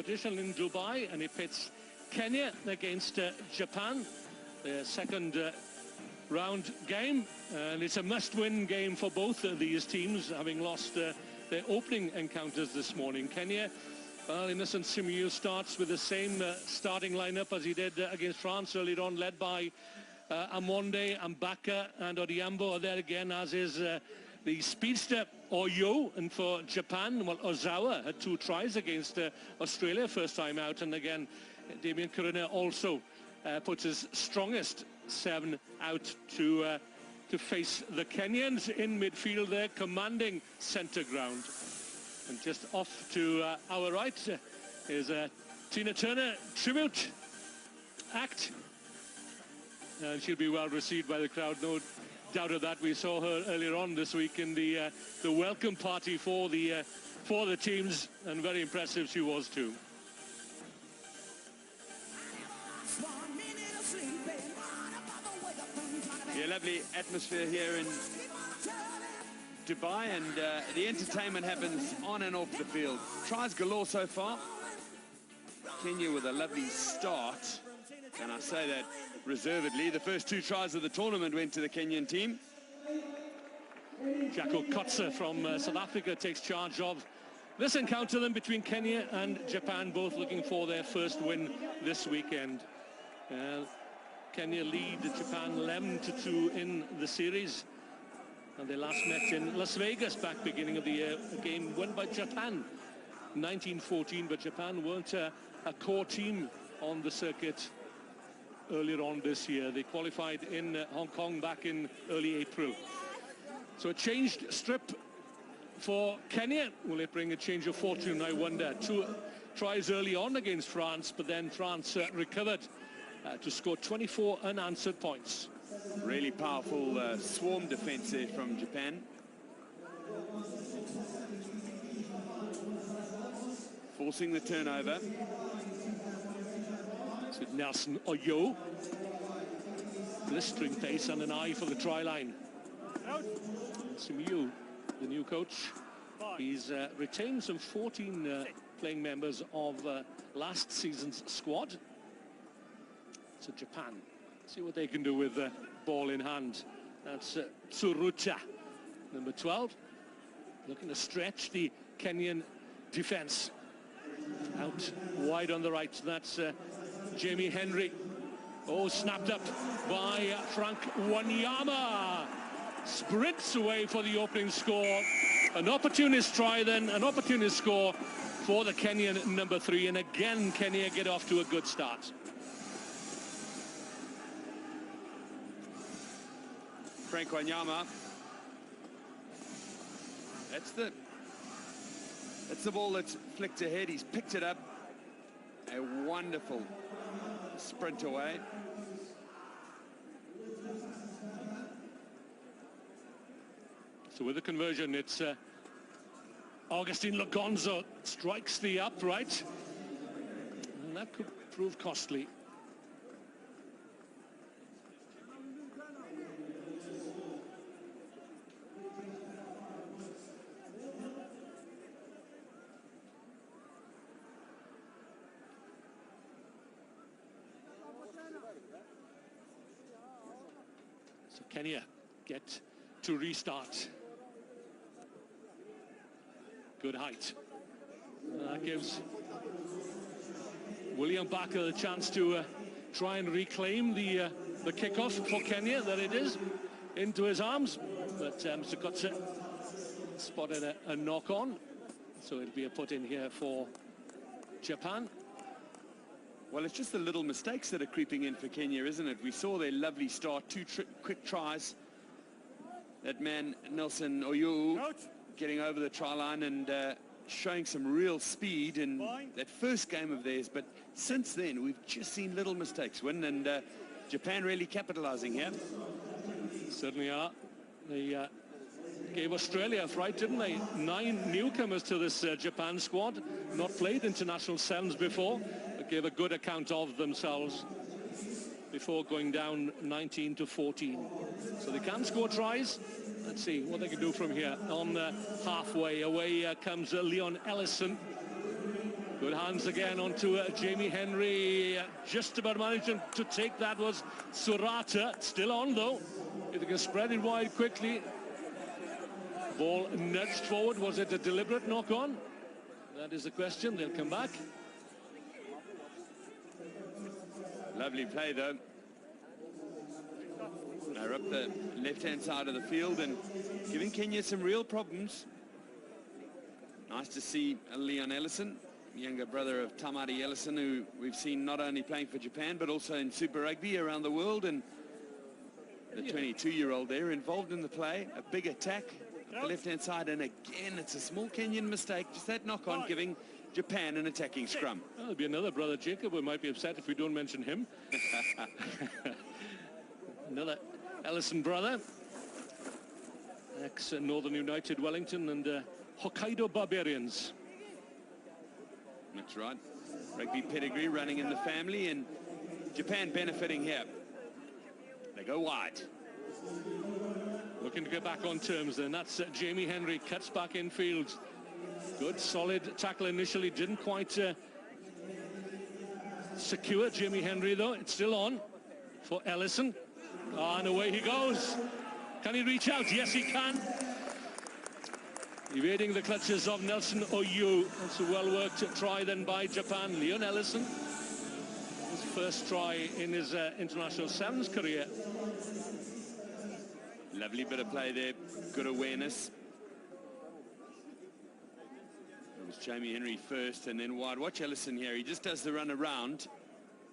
competition in Dubai, and it pits Kenya against Japan, their second round game, and it's a must-win game for both of these teams, having lost their opening encounters this morning. Kenya, well, Innocent Simiyu starts with the same starting lineup as he did against France earlier on, led by Amonde, Mbaka and Odhiambo are there again, as is the speedster Oyo. And for Japan, well, Ozawa had 2 tries against Australia first time out, and again Damien Corona also puts his strongest 7 out to face the Kenyans in midfield there, commanding centre ground. And just off to our right is a Tina Turner tribute act, and she'll be well received by the crowd, no doubt of that. We saw her earlier on this week in the welcome party for the teams, and very impressive she was too. Yeah, lovely atmosphere here in Dubai, and the entertainment happens on and off the field. Tries galore so far. Kenya with a lovely start, and I say that reservedly. The first 2 tries of the tournament went to the Kenyan team. Jacko Kotze from South Africa takes charge of this encounter then between Kenya and Japan, both looking for their first win this weekend. Kenya lead Japan 11-2 in the series, and they last met in Las Vegas back beginning of the year. A game won by Japan 1914, but Japan weren't a core team on the circuit earlier on this year. They qualified in Hong Kong back in early April. So a changed strip for Kenya. Will it bring a change of fortune, I wonder? 2 tries early on against France, but then France recovered to score 24 unanswered points. Really powerful swarm defense there from Japan. Forcing the turnover. It's with Nelson Oyo. Blistering pace and an eye for the try line. Simiyu, the new coach, he's retained some 14 playing members of last season's squad. So Japan, see what they can do with the ball in hand. That's Tsuruta, number 12, looking to stretch the Kenyan defense. Out wide on the right, that's Jamie Henry. Oh, snapped up by Frank Wanyama. Sprints away for the opening score. An opportunist try then, an opportunist score for the Kenyan number 3. And again, Kenya get off to a good start. Frank Wanyama. That's the ball that's flicked ahead. He's picked it up. A wonderful sprint away. So with the conversion, it's Augustine Logonzo strikes the upright, and that could prove costly. So Kenya get to restart. Good height. That gives William Barker the chance to try and reclaim the kickoff for Kenya, that it is, into his arms. But Mr. Kotze spotted a knock-on, so it'll be a put in here for Japan. Well, it's just the little mistakes that are creeping in for Kenya, isn't it? We saw their lovely start, 2 quick tries. That man, Nelson Oyo, getting over the try line and showing some real speed in that first game of theirs. But since then, we've just seen little mistakes win, and Japan really capitalizing here. Certainly are. They gave Australia a fright, didn't they? 9 newcomers to this Japan squad, not played international sevens before, but gave a good account of themselves before going down 19-14. So they can score tries. Let's see what they can do from here. On halfway, away comes Leon Ellison. Good hands again onto Jamie Henry. Just about managed to take that was Surata. Still on though. If they can spread it wide quickly. Ball nudged forward. Was it a deliberate knock-on? That is the question. They'll come back. Lovely play though. They're up the left-hand side of the field and giving Kenya some real problems. Nice to see Leon Ellison, younger brother of Tamari Ellison, who we've seen not only playing for Japan but also in Super Rugby around the world, and the 22-year-old there involved in the play. A big attack up the left-hand side, and again it's a small Kenyan mistake, just that knock-on giving Japan an attacking scrum. Well, there'll be another brother, Jacob, who might be upset if we don't mention him. Another Ellison brother, ex-Northern United Wellington and Hokkaido Barbarians. That's right. Rugby pedigree running in the family, and Japan benefiting here. They go wide. Looking to get back on terms then. That's Jamie Henry, cuts back in field. Good solid tackle initially, didn't quite secure Jamie Henry though. It's still on for Ellison. And away he goes. Can he reach out? Yes, he can. Evading the clutches of Nelson Oyu. That's a well-worked try then by Japan. Leon Ellison, his first try in his international sevens career. Lovely bit of play there. Good awareness. It was Jamie Henry first and then wide. Watch Ellison here. He just does the run around.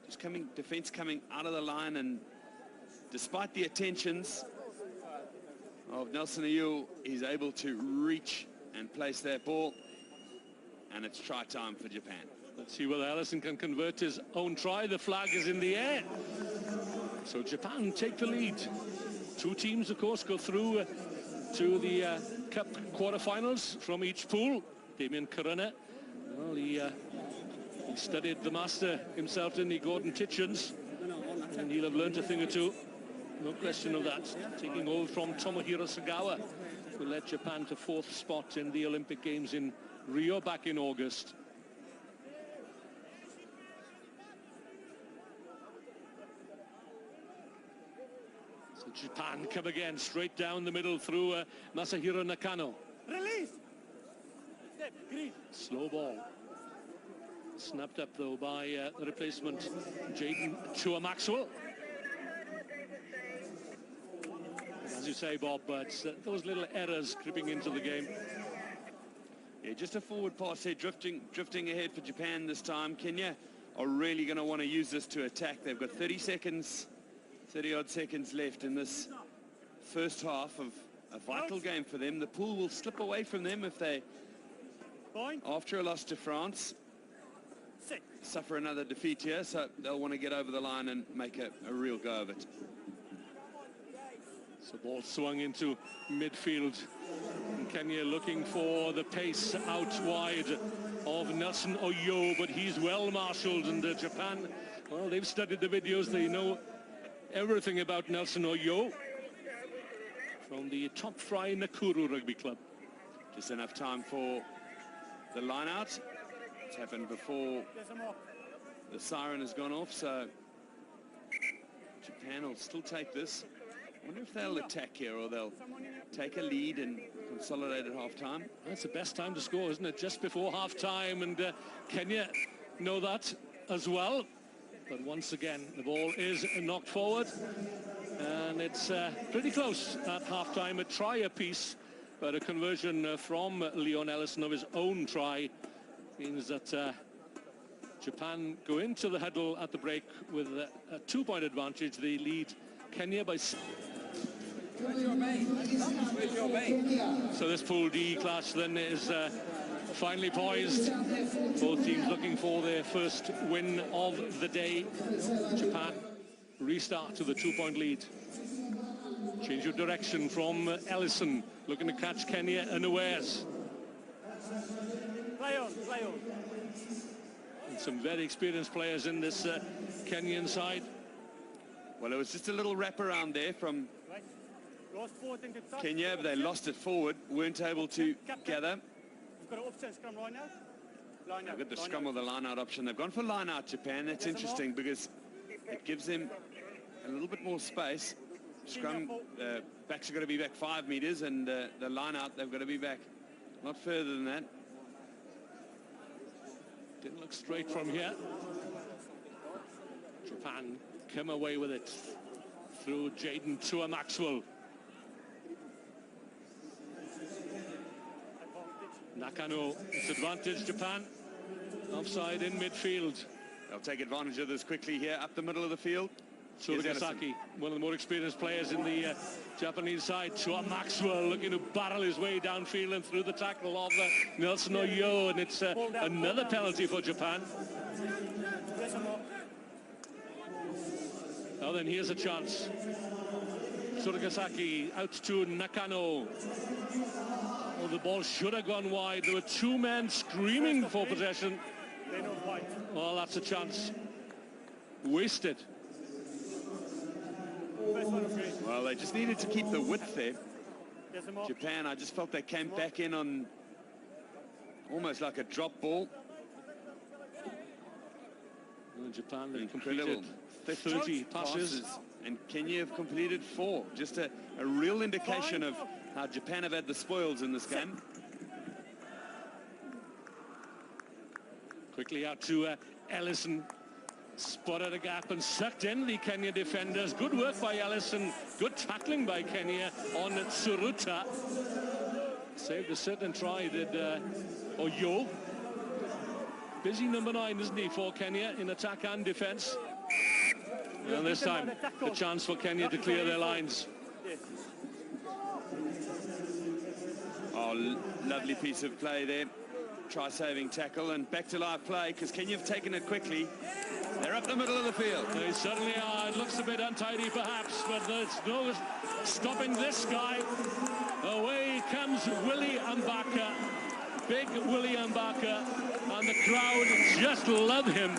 Just defense coming out of the line, and despite the attentions of Nelson Oyu, he's able to reach and place that ball, and it's try time for Japan. Let's see whether Ellison can convert his own try. The flag is in the air. So Japan take the lead. Two teams, of course, go through to the Cup quarterfinals from each pool. Damien Corona, well, he studied the master himself, didn't he, Gordon Titchens, and he'll have learned a thing or two. No question of that. Taking over from Tomohiro Sagawa, who led Japan to 4th spot in the Olympic Games in Rio back in August. So Japan come again, straight down the middle through Masahiro Nakano. Release. Green. Slow ball. Snapped up though by the replacement, Jaden Chua Maxwell. As you say, Bob, but those little errors creeping into the game. Yeah, just a forward pass here, drifting ahead for Japan this time. Kenya are really going to want to use this to attack. They've got 30-odd seconds left in this first half of a vital game for them. The pool will slip away from them if they, after a loss to France, suffer another defeat here, so they'll want to get over the line and make a real go of it. So ball swung into midfield. And Kenya looking for the pace out wide of Nelson Oyo, but he's well marshaled, and Japan, well, they've studied the videos. They know everything about Nelson Oyo from the Top Fry Nakuru Rugby Club. Just enough time for the line out. It's happened before the siren has gone off, so Japan will still take this. I wonder if they'll attack here or they'll take a lead and consolidate at half-time. That's the best time to score, isn't it? Just before half-time, and Kenya know that as well. But once again, the ball is knocked forward, and it's pretty close at half-time. A try apiece, but a conversion from Leon Ellison of his own try means that Japan go into the huddle at the break with a 2-point advantage. They lead Kenya by... So this Pool D clash then is finally poised. Both teams looking for their first win of the day. Japan restart to the 2-point lead. Change of direction from Ellison, looking to catch Kenya unawares. Play on, play on. And some very experienced players in this Kenyan side. Well, it was just a little wraparound there from Kenya, but they lost it forward, weren't able to gather. We've got an offset scrum right now. They've got the scrum or the line-out option. They've gone for line-out, Japan. That's interesting because it gives them a little bit more space. Scrum, backs are going to be back 5 meters, and the line-out, they've got to be back not further than that. Didn't look straight from here. Japan come away with it through Jaden to Maxwell. Nakano, it's advantage Japan. Offside in midfield. They'll take advantage of this quickly here up the middle of the field. Tsurugasaki, one of the more experienced players in the Japanese side. Chua Maxwell looking to barrel his way downfield and through the tackle of Nelson Oyo, and it's another penalty for Japan. Oh, then here's a chance. Tsurugasaki out to Nakano. Oh, the ball should have gone wide. There were 2 men screaming for possession. Oh, that's a chance wasted. Well, they just needed to keep the width there. Japan, I just felt they came back in on almost like a drop ball. Well, Japan, they've completed 30 passes. And Kenya have completed 4. Just a real indication of how Japan have had the spoils in this game. Quickly out to Ellison. Spotted a gap and sucked in the Kenya defenders. Good work by Ellison. Good tackling by Kenya on Tsuruta. Saved a certain try, did Oyo. Busy number 9, isn't he, for Kenya in attack and defence. And this time, a chance for Kenya to clear their lines. Oh, lovely piece of play there. Try-saving tackle and back to live play because Kenya have taken it quickly. They're up the middle of the field. They certainly are. It looks a bit untidy perhaps, but there's no stopping this guy. Away comes Willie Mbaka. Big Willie Mbaka. And the crowd just love him.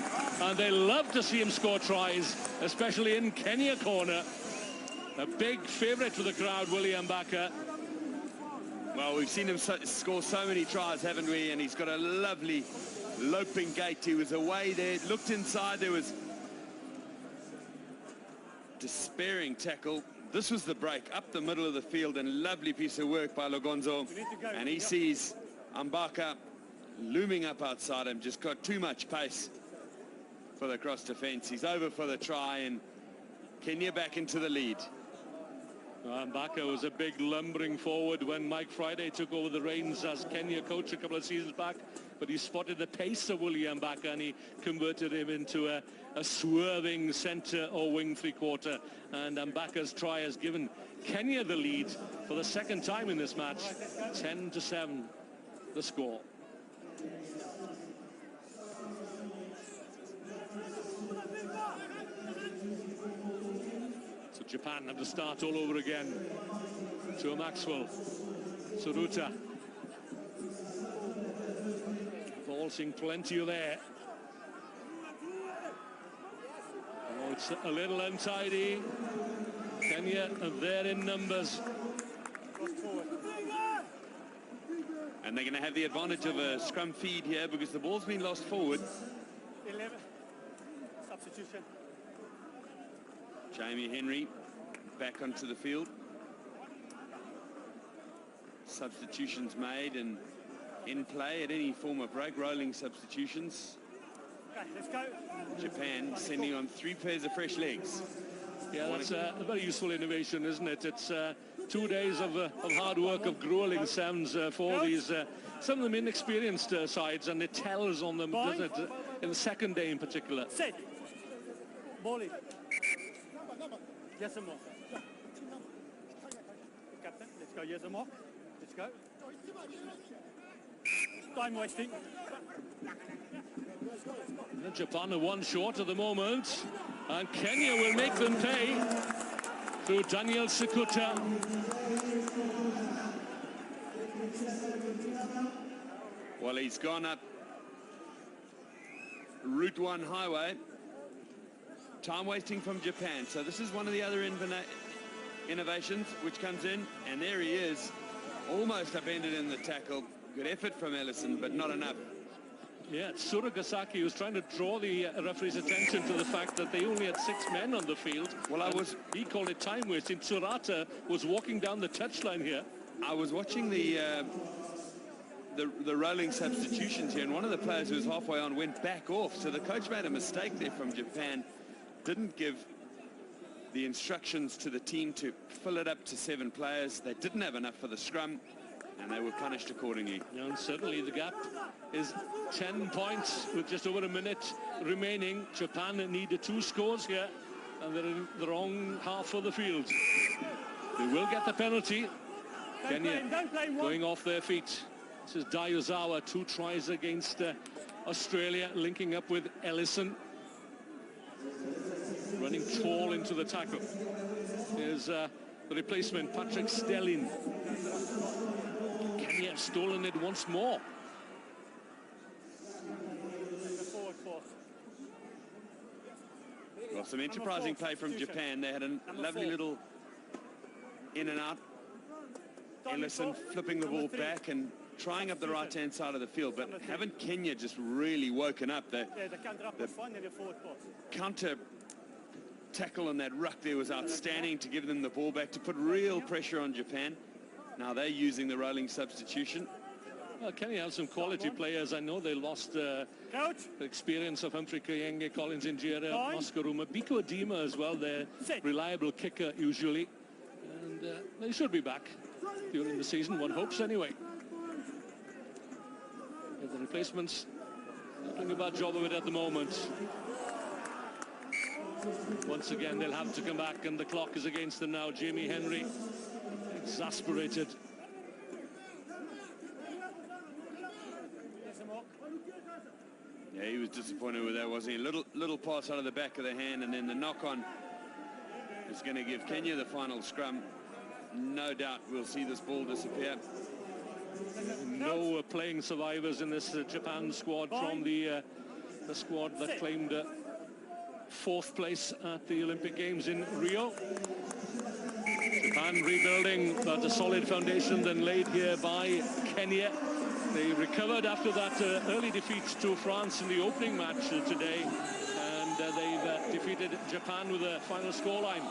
And they love to see him score tries, especially in Kenya corner. A big favourite for the crowd, Willie Mbaka. Well, we've seen him score so many tries, haven't we? And he's got a lovely loping gait. He was away there, looked inside, there was despairing tackle. This was the break up the middle of the field, and lovely piece of work by Logonzo. And he sees Mbaka looming up outside him, just got too much pace for the cross defense. He's over for the try, and Kenya back into the lead. Mbaka was a big lumbering forward when Mike Friday took over the reins as Kenya coach a couple of seasons back, but he spotted the pace of Willie Mbaka and he converted him into a swerving centre or wing three-quarter, and Mbaka's try has given Kenya the lead for the second time in this match. 10-7 the score. Japan have to start all over again. To Maxwell. Tsuruta. Ball seeing plenty of there. Oh, it's a little untidy. Kenya are there in numbers. And they're going to have the advantage of a scrum feed here because the ball's been lost forward. 11. Substitution. Jamie Henry back onto the field. Substitutions made and in play at any form of break, rolling substitutions. Okay, let's go. Japan sending on 3 pairs of fresh legs. Yeah, that's a very useful innovation, isn't it? It's 2 days of hard work, of grueling sevens for these, some of them inexperienced sides, and it tells on them, doesn't it? In the second day in particular. Set. Ball in. Yes, more. Captain, let's go. Yes, more. Let's go. Time wasting. Japan are 1 short at the moment, and Kenya will make them pay through Daniel Sikuta. Well, he's gone up Route 1 highway. Time wasting from Japan. So this is one of the other innovations which comes in, and there he is, almost upended in the tackle. Good effort from Ellison, but not enough. Yeah, Tsurugasaki was trying to draw the referee's attention to the fact that they only had 6 men on the field. Well, he called it time wasting. Tsurata was walking down the touchline here. I was watching the rolling substitutions here, and one of the players who was halfway on went back off. So the coach made a mistake there from Japan. Didn't give the instructions to the team to fill it up to 7 players. They didn't have enough for the scrum, and they were punished accordingly. And certainly the gap is 10 points with just over a minute remaining. Japan needed 2 scores here, and they're in the wrong half of the field. They will get the penalty. Kenya going off their feet. This is Dayozawa, 2 tries against Australia, linking up with Ellison. Running tall into the tackle. Here's the replacement, Patrick Stellin. Kenya have stolen it once more. Well, some enterprising play from Japan. They had a lovely little in and out. Ellison flipping the ball back and trying up the right-hand side of the field, but haven't Kenya just really woken up? The counter tackle on that ruck there was outstanding to give them the ball back, to put real pressure on Japan. Now they're using the rolling substitution. Well, Kenya have some quality players. I know they lost the experience of Humphrey Kayenge, Collins Injera, Maskaruma, Biko Adima as well. They're reliable kicker usually, and they should be back during the season, one hopes anyway. And the replacements not doing a bad job of it at the moment. Once again they'll have to come back, and the clock is against them now. Jamie Henry exasperated. Yeah, he was disappointed with that, wasn't he? Little pass out of the back of the hand, and then the knock-on is going to give Kenya the final scrum. No doubt we'll see this ball disappear. No playing survivors in this Japan squad from the squad that claimed 4th place at the Olympic Games in Rio. Japan rebuilding, but a solid foundation then laid here by Kenya. They recovered after that early defeat to France in the opening match today, and they've defeated Japan with a final scoreline.